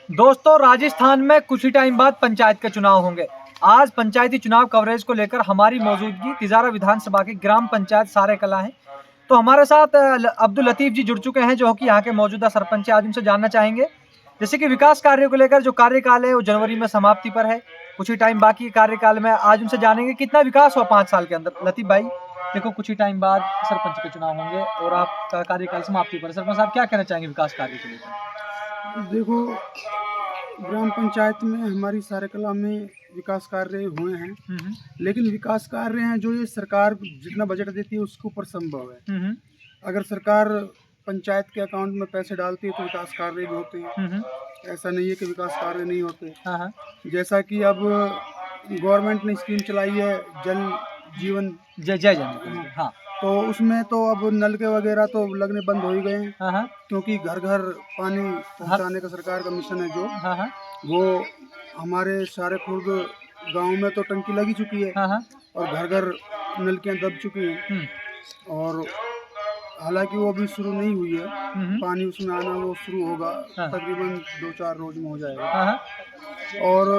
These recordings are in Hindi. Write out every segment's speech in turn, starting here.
दोस्तों, राजस्थान में कुछ ही टाइम बाद पंचायत के चुनाव होंगे। आज पंचायती चुनाव कवरेज को लेकर हमारी मौजूदगी तिजारा विधानसभा की ग्राम पंचायत सारे कला है। तो हमारे साथ अब्दुल लतीफ जी जुड़ चुके हैं, जो कि यहाँ के मौजूदा सरपंच है। आज उनसे जानना चाहेंगे जैसे कि विकास कार्यों को लेकर जो कार्यकाल है वो जनवरी में समाप्ति पर है, कुछ ही टाइम बाकी कार्यकाल में। आज उनसे जानेंगे कितना विकास हुआ 5 साल के अंदर। लतीफ भाई, देखो कुछ ही टाइम बाद सरपंच के चुनाव होंगे और आपका कार्यकाल समाप्ति पर। सरपंच साहब, क्या कहना चाहेंगे विकास कार्य को लेकर? देखो, ग्राम पंचायत में हमारी सारेकला में विकास कार्य हुए हैं, लेकिन विकास कार्य हैं जो ये सरकार जितना बजट देती है उसके ऊपर संभव है। अगर सरकार पंचायत के अकाउंट में पैसे डालती है तो विकास कार्य भी होते हैं। ऐसा नहीं है कि विकास कार्य नहीं होते। जैसा कि अब गवर्नमेंट ने स्कीम चलाई है जल जीवन जय जय जय। हाँ, तो उसमें तो अब नलके वगैरह तो लगने बंद हो ही गए हैं, क्योंकि घर घर पानी पहुंचाने का सरकार का मिशन है जो वो हमारे सारे खुर्द गांव में तो टंकी लगी चुकी है और घर घर नलकियां दब चुकी हैं। और हालांकि वो अभी शुरू नहीं हुई है, पानी उसमें आना वो शुरू होगा तकरीबन 2-4 रोज में हो जाएगा। और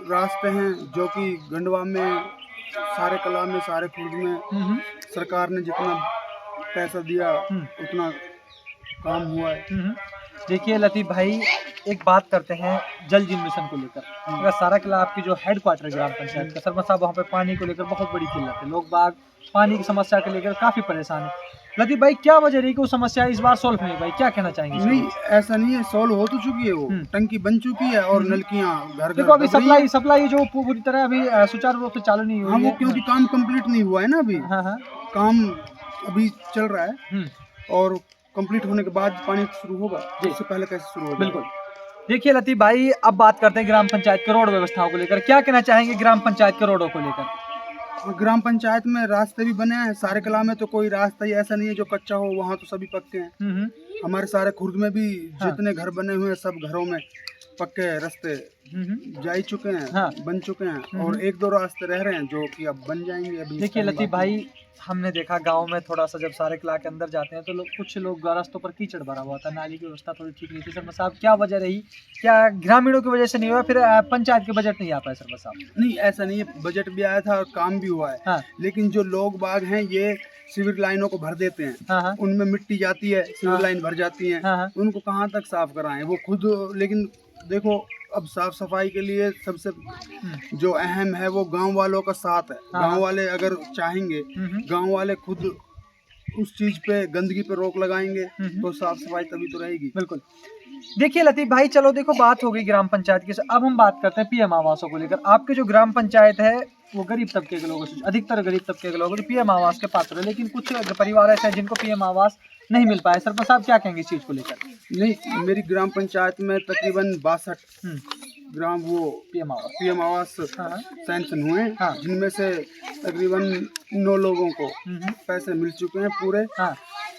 रास्ते हैं जो कि गंडवा में सारे कला में सारे खुर्द में सरकार ने जितना पैसा दिया उतना काम हुआ है। देखिए लतीफ भाई, एक बात करते हैं जल जीवन मिशन को लेकर। अगर सारा किला आपकी जो हेड क्वार्टर ग्राम पंचायत का, सरपंच साहब वहाँ पे पानी को लेकर बहुत बड़ी किल्लत है, लोग बाग पानी की समस्या को लेकर काफी परेशान है। लतीफ भाई, क्या वजह रही कि वो समस्या इस बार सोल्व नहीं भाई? क्या कहना चाहेंगे? नहीं, ऐसा नहीं है, सोल्व हो तो चुकी है, वो टंकी बन चुकी है और नलकियां घर देखो अभी सप्लाई जो पूरी तरह अभी सुचारू रूप से चालू नहीं हुई है। वो क्योंकि काम कंप्लीट नहीं हुआ है ना अभी। काम अभी चल रहा है और कंप्लीट होने के बाद पानी शुरू होगा, इससे पहले कैसे शुरू होगा? बिल्कुल। देखिए लतीफ भाई, अब बात करते हैं ग्राम पंचायत के रोड व्यवस्थाओं को लेकर। क्या कहना चाहेंगे ग्राम पंचायत के रोडों को लेकर? ग्राम पंचायत में रास्ते भी बने हैं, सारे कला में तो कोई रास्ता ही ऐसा नहीं है जो कच्चा हो, वहाँ तो सभी पक्के हैं। हमारे सारे खुर्द में भी जितने घर बने हुए हैं सब घरों में पक्के रास्ते जा ही चुके हैं, बन चुके हैं और 1-2 रास्ते रह रहे हैं जो कि अब बन जाएंगे अभी। देखिए लतीफ भाई, हमने देखा गांव में थोड़ा सा जब सारे किला के अंदर जाते हैं तो कुछ लोग रास्तों पर कीचड़ भरा हुआ था, नाली की व्यवस्था थोड़ी ठीक नहीं थी। सरपंच साहब, क्या वजह रही? क्या ग्रामीणों की वजह से नहीं हुआ, फिर पंचायत के बजट नहीं आ पाए? सरपंच साहब, नहीं, ऐसा नहीं है, बजट भी आया था और काम भी हुआ है। लेकिन जो लोग बाग हैं ये सिविल लाइनों को भर देते हैं, उनमें मिट्टी जाती है, सिविल लाइन भर जाती है, उनको कहाँ तक साफ कराएं वो खुद। लेकिन देखो, अब साफ सफाई के लिए सबसे जो अहम है वो गांव वालों का साथ है। गांव वाले अगर चाहेंगे, गांव वाले खुद उस चीज पे गंदगी पे रोक लगाएंगे तो साफ सफाई तभी तो रहेगी। बिल्कुल। देखिए लतीफ भाई, चलो देखो बात हो गई ग्राम पंचायत की, अब हम बात करते हैं पीएम आवासों को लेकर। आपके जो ग्राम पंचायत है वो गरीब तबके के लोगों से, अधिकतर गरीब तबके के लोग पीएम आवास के पात्र है, लेकिन कुछ परिवार ऐसे हैं जिनको पीएम आवास नहीं मिल पाए। सरपंच साहब, क्या कहेंगे इस चीज को लेकर? नहीं, मेरी ग्राम पंचायत में तकरीबन 62 ग्राम वो पीएम आवास सैंक्शन हुए हैं, जिनमें से तकरीबन 9 लोगों को पैसे मिल चुके हैं पूरे।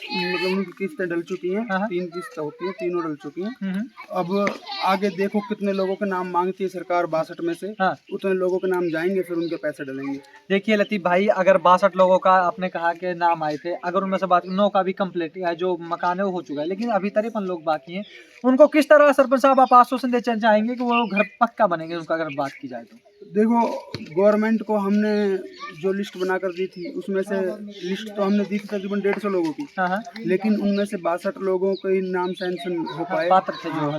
मतलब उनकी किस्तें डल चुकी हैं, 3 किस्तें होती हैं, तीनों डल चुकी हैं। अब आगे देखो कितने लोगों के नाम मांगती है सरकार, 62 में से उतने लोगों के नाम जाएंगे, फिर उनके पैसे डलेंगे। देखिए लतीफ भाई, अगर 62 लोगों का आपने कहा कि नाम आए थे, अगर उनमें से बात 9 का भी कम्प्लीट है, जो मकान है वो हो चुका है, लेकिन अभी 53 लोग बाकी हैं, उनको किस तरह सरपंच साहब आप आश्वासन देना चाहेंगे कि वो घर पक्का बनेंगे उनका, अगर बात की जाए तो? देखो, गवर्नमेंट को हमने जो लिस्ट बनाकर दी थी उसमें से लिस्ट तो हमने दी थी तकरीबन 150 लोगों की, लेकिन उनमें से 62 लोगों के नाम सैंक्शन हो पाए। पात्र थे जो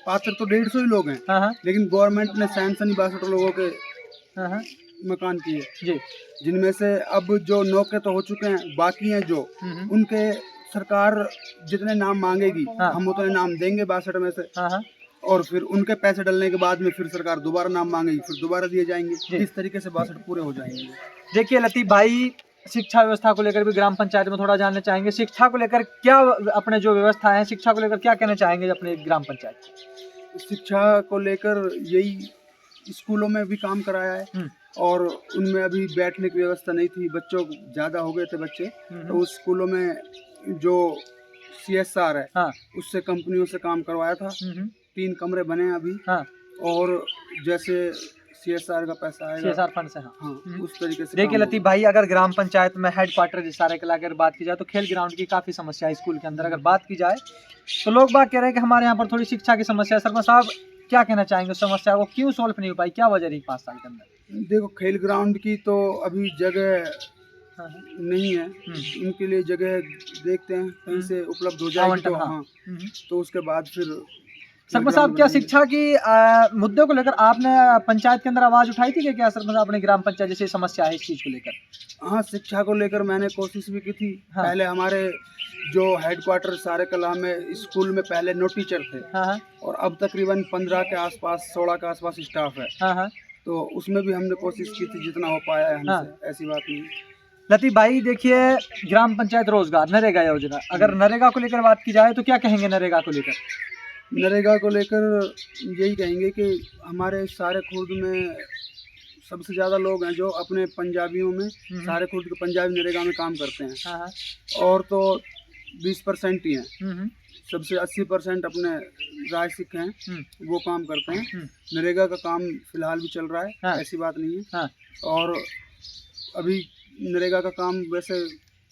पात्र तो 150 ही लोग हैं, लेकिन गवर्नमेंट ने सैंक्शन ही 62 लोगों के मकान किए, जिनमें से अब जो 9 के तो हो चुके हैं, बाकी हैं जो उनके सरकार जितने नाम मांगेगी हम उतने नाम देंगे 62 में से, और फिर उनके पैसे डलने के बाद में फिर सरकार दोबारा नाम मांगेगी, फिर दोबारा दिए जाएंगे। इस तरीके से 62 पूरे हो जाएंगे। देखिए लतीफ भाई, शिक्षा व्यवस्था को लेकर भी ग्राम पंचायत में थोड़ा जानना चाहेंगे। शिक्षा को लेकर क्या अपने जो व्यवस्था है, शिक्षा को लेकर क्या कहना चाहेंगे अपने ग्राम पंचायत? शिक्षा को लेकर यही स्कूलों में भी काम कराया है और उनमें अभी बैठने की व्यवस्था नहीं थी, बच्चों ज़्यादा हो गए थे बच्चे, तो उस स्कूलों में जो CSR है उससे कंपनियों से काम करवाया था। 3 कमरे बने हैं अभी, और जैसे CSR का पैसा आएगा, CSR फंड से, उस तरीके से। देखिए लतीफ भाई, अगर ग्राम पंचायत में हेड क्वार्टर सारे कला अगर बात की जाए तो खेल ग्राउंड की काफ़ी समस्या है स्कूल के अंदर। अगर बात की जाए तो लोग बात कह रहे हैं कि हमारे यहाँ पर थोड़ी शिक्षा की समस्या है। सरपंच साहब, क्या कहना चाहेंगे? उस समस्या को क्यों सोल्व नहीं हो पाई, क्या वजह रही 5 साल के अंदर? देखो, खेल ग्राउंड की तो अभी जगह नहीं है, उनके लिए जगह देखते हैं कहीं से उपलब्ध हो जाएगी तो हाँ, तो उसके बाद फिर। सरपंच साहब, क्या शिक्षा की मुद्दे को लेकर आपने पंचायत के अंदर आवाज उठाई थी कि क्या सरपंच साहब अपने ग्राम पंचायत जैसे समस्या है इस चीज को लेकर? हाँ, शिक्षा को लेकर मैंने कोशिश भी की थी। हाँ। पहले हमारे जो हेडक्वार्टर सारे कला में स्कूल में पहले 9 टीचर थे। हाँ। और अब तकरीबन 15 के आसपास 16 के आसपास स्टाफ है। हाँ। तो उसमें भी हमने कोशिश की थी जितना हो पाया है हमसे। हाँ। ऐसी बात नहीं। लतीफ भाई, देखिए, ग्राम पंचायत रोजगार नरेगा योजना, अगर नरेगा को लेकर बात की जाए तो क्या कहेंगे नरेगा को लेकर? नरेगा को लेकर यही कहेंगे कि हमारे सारे खुर्द में सबसे ज़्यादा लोग हैं जो अपने पंजाबियों में, सारे खुर्द के पंजाबी नरेगा में काम करते हैं। हाँ। और तो 20% ही हैं, सबसे 80% अपने राय सिख हैं, वो काम करते हैं। नरेगा का काम फिलहाल भी चल रहा है। हाँ। ऐसी बात नहीं है। हाँ। और अभी नरेगा का काम वैसे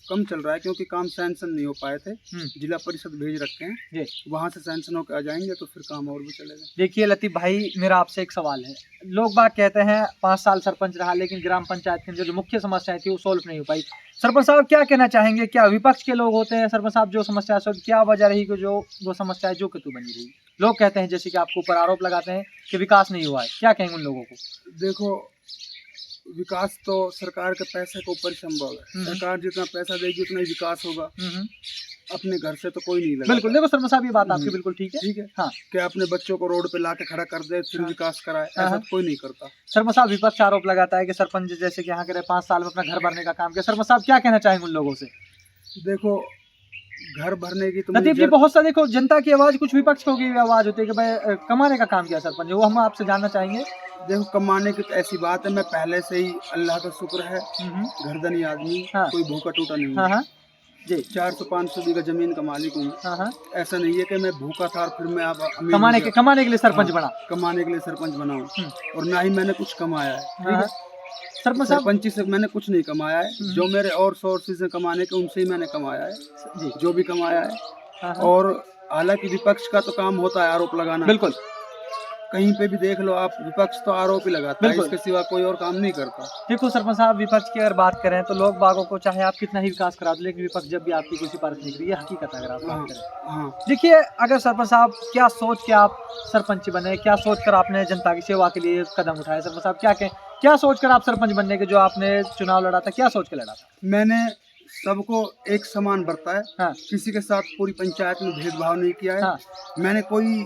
कम चल रहा है क्योंकि काम सैंक्शन नहीं हो पाए थे, जिला परिषद भेज रखे हैं, वहाँ से सैंक्शन होकर आ जाएंगे तो फिर काम और भी चलेगा। देखिए लतीफ भाई, मेरा आपसे एक सवाल है। लोग बात कहते हैं 5 साल सरपंच रहा लेकिन ग्राम पंचायत के अंदर जो मुख्य समस्याएं थी वो सोल्व नहीं हो पाई। सरपंच साहब क्या कहना चाहेंगे? क्या विपक्ष के लोग होते हैं सरपंच साहब जो समस्या सोल्व, क्या वजह रही कि जो वो समस्या जो कि बनी रही? लोग कहते हैं जैसे कि आपके ऊपर आरोप लगाते हैं कि विकास नहीं हुआ है, क्या कहेंगे उन लोगों को? देखो, विकास तो सरकार के पैसे के ऊपर संभव है। सरकार जितना पैसा देगी उतना ही विकास होगा। अपने घर से तो कोई नहीं लगा। बिल्कुल, देखो सरपंच साहब, ये बात आपकी बिल्कुल ठीक है। ठीक है। हाँ। क्या अपने बच्चों को रोड पे लाके खड़ा कर दे फिर विकास कराए, ऐसा कोई नहीं करता। सरपंच साहब, विपक्ष आरोप लगाता है कि सरपंच जैसे कि यहाँ के 5 साल में अपना घर भरने का काम किया। सरपंच साहब क्या कहना चाहेंगे उन लोगों से? देखो, घर भरने की तो लतीफ जी, बहुत सा देखो जनता की आवाज, कुछ विपक्ष को भी आवाज होती है कि भाई कमाने का काम किया सरपंच, वो हम आपसे जानना चाहेंगे। देखो, कमाने की तो ऐसी बात है, मैं पहले से ही अल्लाह का शुक्र है घरधनी आदमी। हाँ। कोई भूखा टूटा नहीं। हाँ। जी, 400-500 बीघा जमीन का मालिक हूँ। हाँ। ऐसा नहीं है कि मैं भूखा था और फिर मैं अब कमाने के लिए सरपंच बना। कमाने के लिए सरपंच बना हूँ और ना ही मैंने कुछ कमाया है। सरपंची से मैंने कुछ नहीं कमाया है, जो मेरे और सोर्सेज हैं कमाने के उनसे ही मैंने कमाया है जो भी कमाया है। और हालांकि विपक्ष का तो काम होता है आरोप लगाना। बिल्कुल, कहीं पे भी देख लो आप, विपक्ष तो आरोप ही लगाता है, इसके सिवा कोई और काम नहीं करता। देखो सरपंच साहब, विपक्ष की अगर बात करें तो लोग बागों को चाहे आप कितना ही विकास करा दो लेकिन विपक्ष जब भी आपकी कोई सिफारिश नहीं करी, ये हकीकत है अगर आप बात करें। हाँ। देखिए, अगर सरपंच साहब क्या सोच के आप सरपंच बने, क्या सोच कर आपने जनता की सेवा के लिए कदम उठाया? सरपंच साहब क्या सोच कर आप सरपंच बनने के जो आपने चुनाव लड़ा था, क्या सोच के लड़ा था? मैंने सबको एक समान बरता है। हाँ। किसी के साथ पूरी पंचायत में भेदभाव नहीं किया है। हाँ। मैंने कोई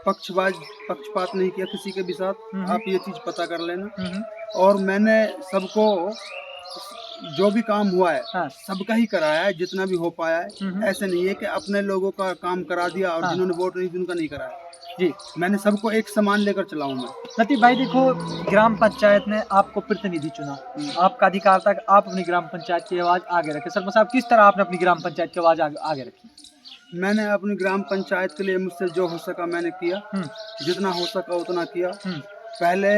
पक्षपात नहीं किया किसी के भी साथ। आप ये चीज पता कर लेना। और मैंने सबको जो भी काम हुआ है, हाँ, सबका ही कराया है जितना भी हो पाया है। ऐसे नहीं है कि अपने लोगों का काम करा दिया और जिन्होंने वोट नहीं दिया उनका नहीं कराया। जी, मैंने सबको एक समान लेकर चलाऊं मैं। लतीफ भाई, देखो, ग्राम पंचायत ने आपको प्रतिनिधि चुना, आपका अधिकार था कि आप अपनी ग्राम पंचायत की आवाज आगे रखें। सरपंच साहब, किस तरह आपने अपनी ग्राम पंचायत की आवाज आगे रखी? मैंने अपनी ग्राम पंचायत के लिए मुझसे जो हो सका मैंने किया, जितना हो सका उतना किया। पहले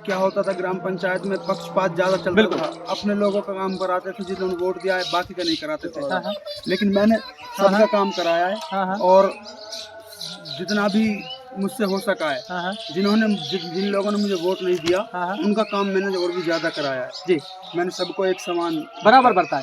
क्या होता था, ग्राम पंचायत में पक्षपात ज्यादा चलता था, अपने लोगों का काम कराते थे, जिन्होंने वोट दिया है बाकी का नहीं कराते थे। लेकिन मैंने सबका काम कराया है और जितना भी मुझसे हो सका है, जिन लोगों ने मुझे वोट नहीं दिया उनका काम मैंने और भी ज्यादा कराया है। जी, मैंने सबको एक समान बराबर बरता है।